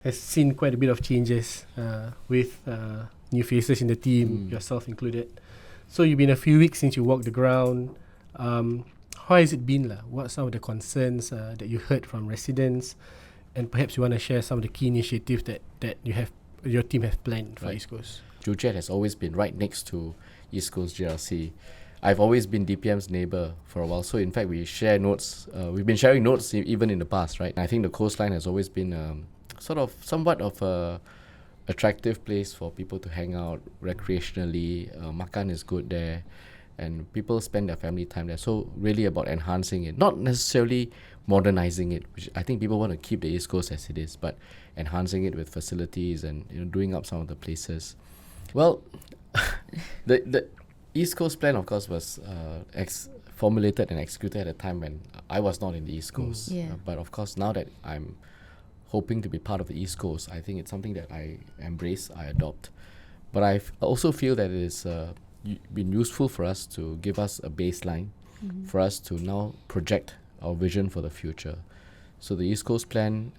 has seen quite a bit of changes with new faces in the team, yourself included. So you've been a few weeks since you walked the ground. How has it been? What are some of the concerns that you heard from residents? And perhaps you want to share some of the key initiatives that your team have planned for East Coast. Joo Chiat has always been right next to East Coast GRC. I've always been DPM's neighbour for a while, so in fact we share notes. We've been sharing notes even in the past, right? I think the coastline has always been somewhat of a attractive place for people to hang out recreationally. Makan is good there, and people spend their family time there. So really about enhancing it, not necessarily modernizing it, which I think people want to keep the East Coast as it is, but enhancing it with facilities and doing up some of the places. Well, the East Coast plan, of course, was formulated and executed at a time when I was not in the East Coast. But of course, now that I'm hoping to be part of the East Coast, I think it's something that I embrace, I adopt. But I also feel that it has been useful for us to give us a baseline, for us to now project our vision for the future. So the East Coast plan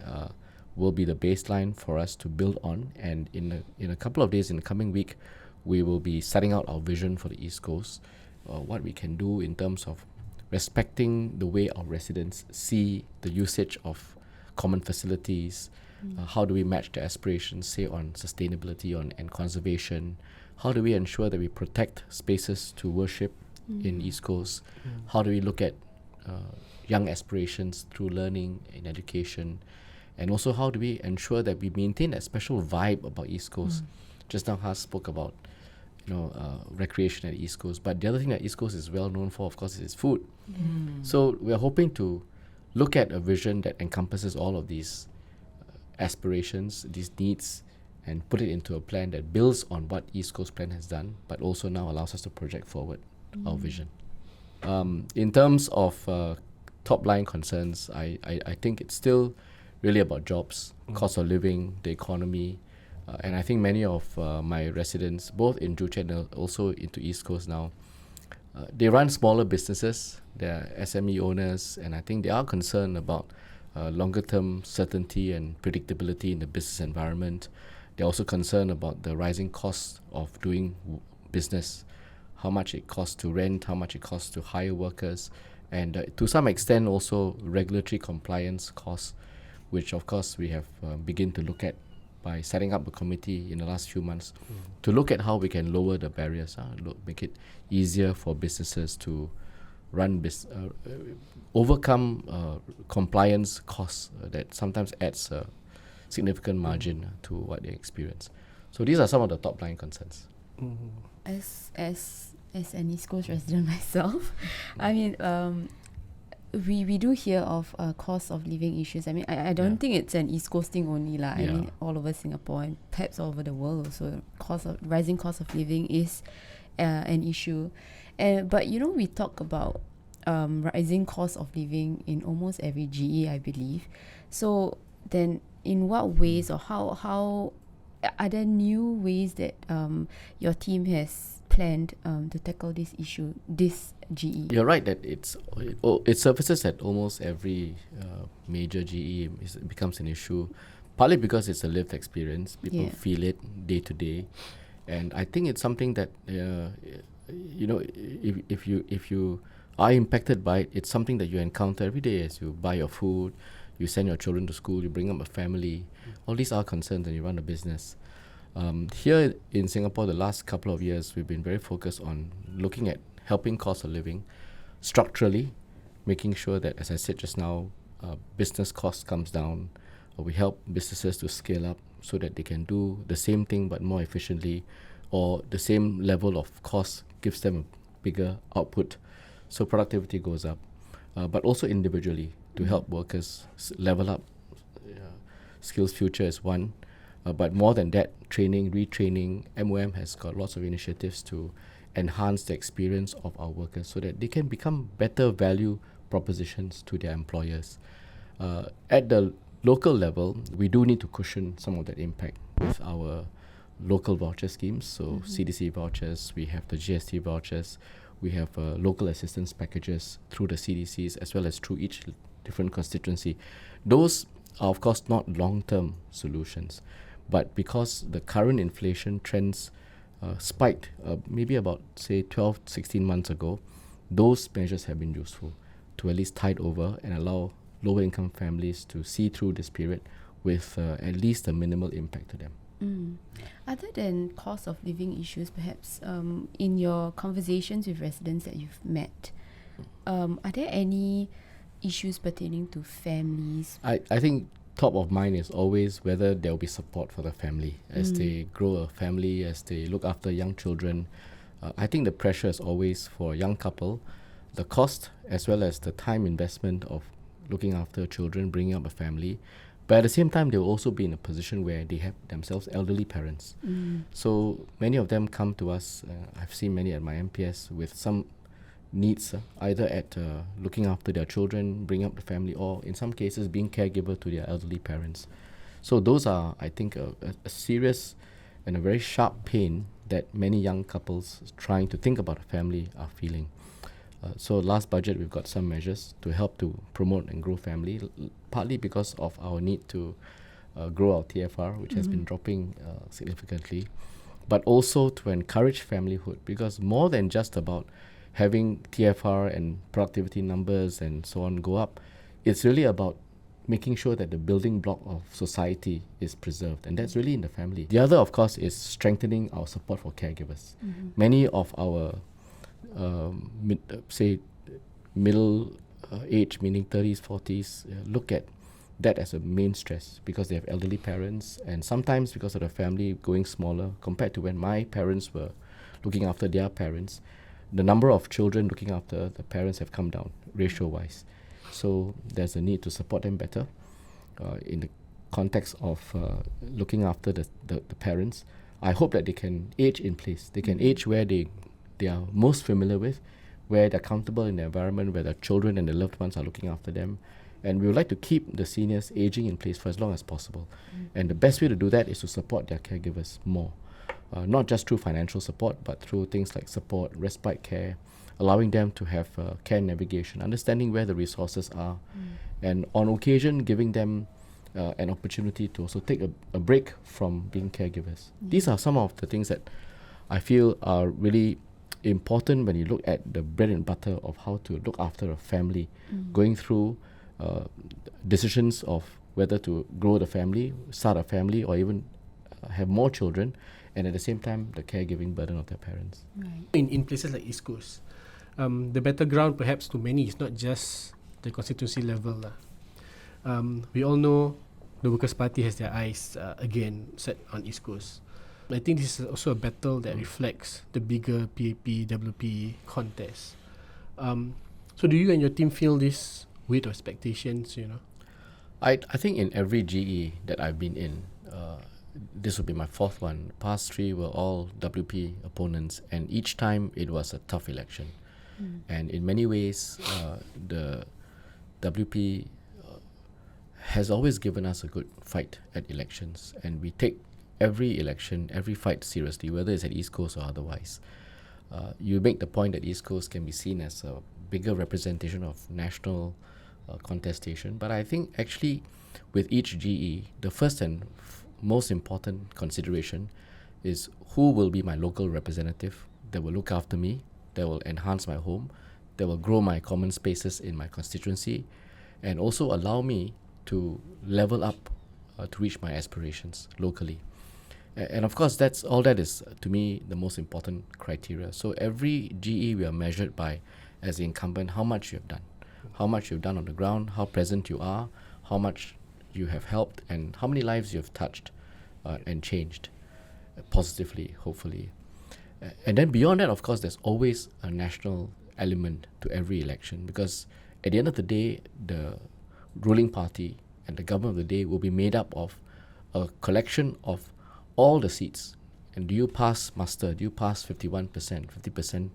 will be the baseline for us to build on, and in a couple of days, in the coming week, we will be setting out our vision for the East Coast, what we can do in terms of respecting the way our residents see the usage of common facilities. How do we match their aspirations, say on sustainability and conservation? How do we ensure that we protect spaces to worship in East Coast? How do we look at young aspirations through learning and education? And also how do we ensure that we maintain that special vibe about East Coast? Just now Has spoke about recreation at East Coast, but the other thing that East Coast is well known for, of course, is food. So we're hoping to look at a vision that encompasses all of these aspirations, these needs, and put it into a plan that builds on what East Coast Plan has done, but also now allows us to project forward our vision. In terms of top line concerns, I think it's still really about jobs, cost of living, the economy, and I think many of my residents, both in Joo Chiat and also into East Coast now, they run smaller businesses, they're SME owners, and I think they are concerned about longer term certainty and predictability in the business environment. They're also concerned about the rising cost of doing business, how much it costs to rent, how much it costs to hire workers, and to some extent also regulatory compliance costs, which of course we have begun to look at by setting up a committee in the last few months to look at how we can lower the barriers, make it easier for businesses to run overcome compliance costs that sometimes adds a significant margin to what they experience. So these are some of the top line concerns. As an East Coast resident myself, I mean, we do hear of cost of living issues. I mean, I don't think it's an East Coast thing only lah. I mean, all over Singapore and perhaps all over the world also, rising cost of living is an issue. But we talk about rising cost of living in almost every GE, I believe. So then, in what ways or how are there new ways that your team has planned to tackle this issue, this GE? You're right that it surfaces at almost every major GE. It becomes an issue, partly because it's a lived experience. People feel it day to day, and I think it's something that if you are impacted by it, it's something that you encounter every day as you buy your food, you send your children to school, you bring up a family. All these are concerns when you run a business. Here in Singapore, the last couple of years, we've been very focused on looking at helping cost of living structurally, making sure that, as I said just now, business cost comes down. We help businesses to scale up so that they can do the same thing but more efficiently, or the same level of cost gives them a bigger output, so productivity goes up. But also individually, to help workers level up. Skills Future is one. But more than that, training, retraining, MOM has got lots of initiatives to enhance the experience of our workers so that they can become better value propositions to their employers. At the local level, we do need to cushion some of that impact with our local voucher schemes. So CDC vouchers, we have the GST vouchers, we have local assistance packages through the CDCs as well as through each different constituency. Those are of course not long-term solutions, but because the current inflation trends spiked maybe about say 12, 16 months ago, those measures have been useful to at least tide over and allow lower income families to see through this period with at least a minimal impact to them. Other than cost of living issues, perhaps in your conversations with residents that you've met, are there any issues pertaining to families? I think top of mind is always whether there will be support for the family as they grow a family, as they look after young children. I think the pressure is always for a young couple, the cost as well as the time investment of looking after children, bringing up a family. But at the same time, they will also be in a position where they have themselves elderly parents. So many of them come to us, I've seen many at my MPS with some needs, either at looking after their children, bringing up the family, or in some cases being caregiver to their elderly parents. So those are, I think, a serious and a very sharp pain that many young couples trying to think about a family are feeling. So last budget, we've got some measures to help to promote and grow family, partly because of our need to grow our TFR, which has been dropping significantly, but also to encourage familyhood, because more than just about having TFR and productivity numbers and so on go up, it's really about making sure that the building block of society is preserved, and that's really in the family. The other, of course, is strengthening our support for caregivers. Many of our middle age, meaning 30s, 40s, look at that as a main stress because they have elderly parents, and sometimes because of the family going smaller compared to when my parents were looking after their parents, the number of children looking after the parents have come down ratio-wise. So there's a need to support them better in the context of looking after the parents. I hope that they can age in place. They can age where they are most familiar with, where they're comfortable in the environment, where their children and their loved ones are looking after them. And we would like to keep the seniors aging in place for as long as possible. And the best way to do that is to support their caregivers more. Not just through financial support, but through things like support, respite care, allowing them to have care navigation, understanding where the resources are, and on occasion giving them an opportunity to also take a break from being caregivers. These are some of the things that I feel are really important when you look at the bread and butter of how to look after a family, going through decisions of whether to grow the family, start a family, or even have more children, and at the same time the caregiving burden of their parents. Right. In places like East Coast, the battleground perhaps to many is not just the constituency level. We all know the Workers' Party has their eyes again set on East Coast. I think this is also a battle that reflects the bigger PAP, WP contest. So do you and your team feel this weight of expectations, I think in every GE that I've been in, this will be my fourth one. Past three were all WP opponents, and each time it was a tough election. And in many ways, the WP has always given us a good fight at elections, and we take every election, every fight seriously, whether it's at East Coast or otherwise. You make the point that East Coast can be seen as a bigger representation of national contestation, but I think actually with each GE, the first and most important consideration is who will be my local representative that will look after me, that will enhance my home, that will grow my common spaces in my constituency, and also allow me to level up to reach my aspirations locally. And of course, that is to me the most important criteria. So every GE we are measured by, as the incumbent, how much you have done. How much you've done on the ground, how present you are, how much you have helped, and how many lives you have touched and changed positively, hopefully. And then beyond that, of course, there's always a national element to every election, because at the end of the day, the ruling party and the government of the day will be made up of a collection of all the seats. And do you pass muster? Do you pass 51%, 50%,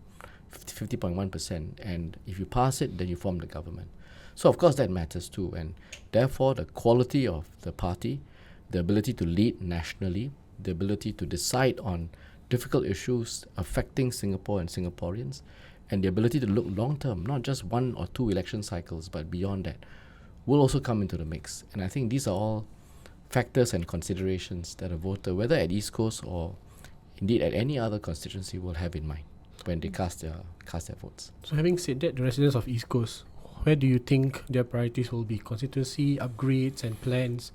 50.1%? And if you pass it, then you form the government. So of course that matters too, and therefore the quality of the party, the ability to lead nationally, the ability to decide on difficult issues affecting Singapore and Singaporeans, and the ability to look long term, not just one or two election cycles, but beyond that. will also come into the mix. And I think these are all factors and considerations that a voter, whether at East Coast or indeed at any other constituency, will have in mind when they cast their votes. So having said that, the residents of East Coast, where do you think their priorities will be? Constituency upgrades and plans,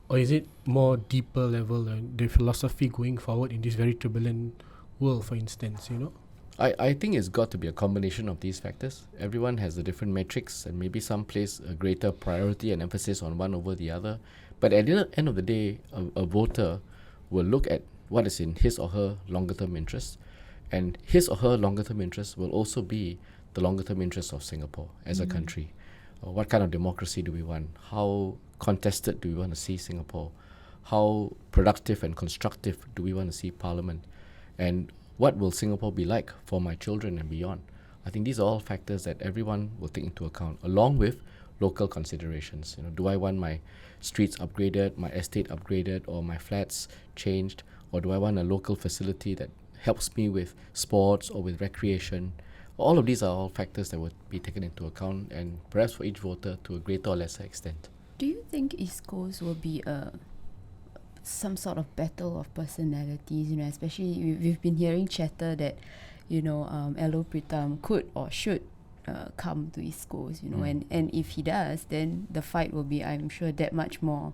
or is it more deeper level and the philosophy going forward in this very turbulent world, for instance, you know? I think it's got to be a combination of these factors. Everyone has a different metrics, and maybe some place a greater priority and emphasis on one over the other. But at the end of the day, a voter will look at what is in his or her longer term interest, and his or her longer term interest will also be the longer term interest of Singapore as a country. What kind of democracy do we want? How contested do we want to see Singapore? How productive and constructive do we want to see Parliament? And what will Singapore be like for my children and beyond? I think these are all factors that everyone will take into account, along with local considerations. Do I want my streets upgraded, my estate upgraded, or my flats changed? Or do I want a local facility that helps me with sports or with recreation? All of these are all factors that would be taken into account, and perhaps for each voter to a greater or lesser extent. Do you think East Coast will be some sort of battle of personalities? Especially we've been hearing chatter that Elo Pritam could or should come to East Coast. And if he does, then the fight will be, I'm sure, that much more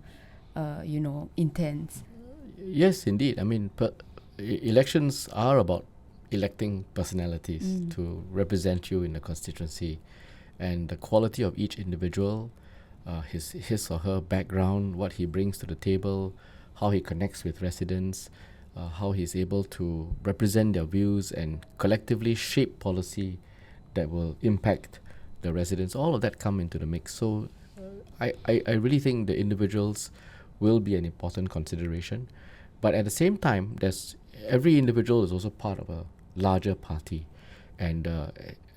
intense. Yes, indeed. I mean, elections are about electing personalities to represent you in the constituency, and the quality of each individual, his or her background, what he brings to the table, how he connects with residents, how he's able to represent their views and collectively shape policy that will impact the residents. All of that come into the mix. So I really think the individuals will be an important consideration. But at the same time, every individual is also part of a larger party. And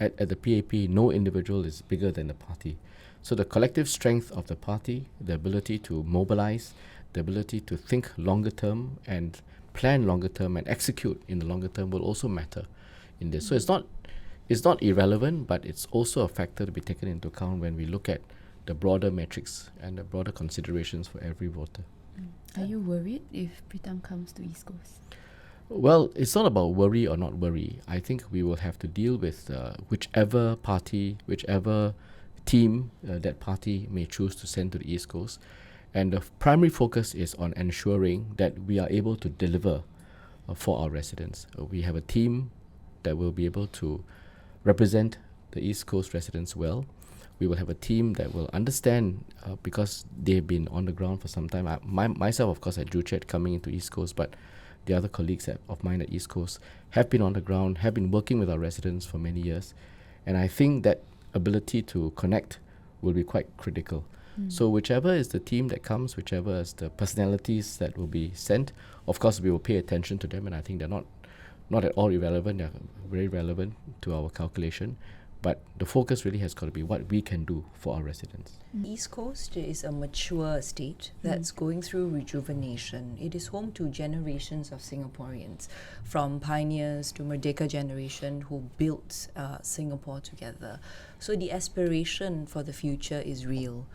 at the PAP, no individual is bigger than the party. So the collective strength of the party, the ability to mobilize, the ability to think longer term and plan longer term and execute in the longer term will also matter in this. So it's not irrelevant, but it's also a factor to be taken into account when we look at the broader metrics and the broader considerations for every voter. Are you worried if Pritam comes to East Coast? Well, it's not about worry or not worry. I think we will have to deal with whichever party, whichever team that party may choose to send to the East Coast. And the primary focus is on ensuring that we are able to deliver for our residents. We have a team that will be able to represent the East Coast residents well. We will have a team that will understand because they've been on the ground for some time. Myself, of course, at Joo Chiat coming into East Coast, but the other colleagues of mine at East Coast have been on the ground, have been working with our residents for many years. And I think that ability to connect will be quite critical. So whichever is the team that comes, whichever is the personalities that will be sent, of course we will pay attention to them, and I think they're not at all irrelevant. They're very relevant to our calculation. But the focus really has got to be what we can do for our residents. East Coast is a mature state that's going through rejuvenation. It is home to generations of Singaporeans, from pioneers to Merdeka generation who built Singapore together. So the aspiration for the future is real.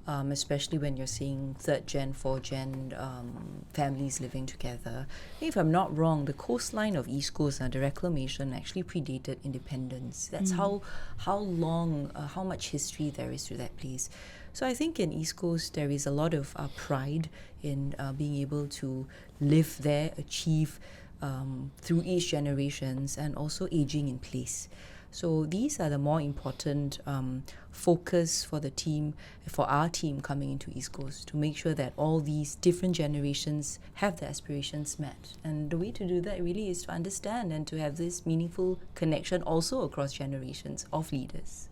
Especially when you're seeing third gen, fourth gen families living together. If I'm not wrong, the coastline of East Coast, the reclamation actually predated independence. That's how long, how much history there is to that place. So I think in East Coast there is a lot of pride in being able to live there, achieve through each generations, and also aging in place. So these are the more important focus for the team, for our team coming into East Coast, to make sure that all these different generations have their aspirations met. And the way to do that really is to understand and to have this meaningful connection also across generations of leaders.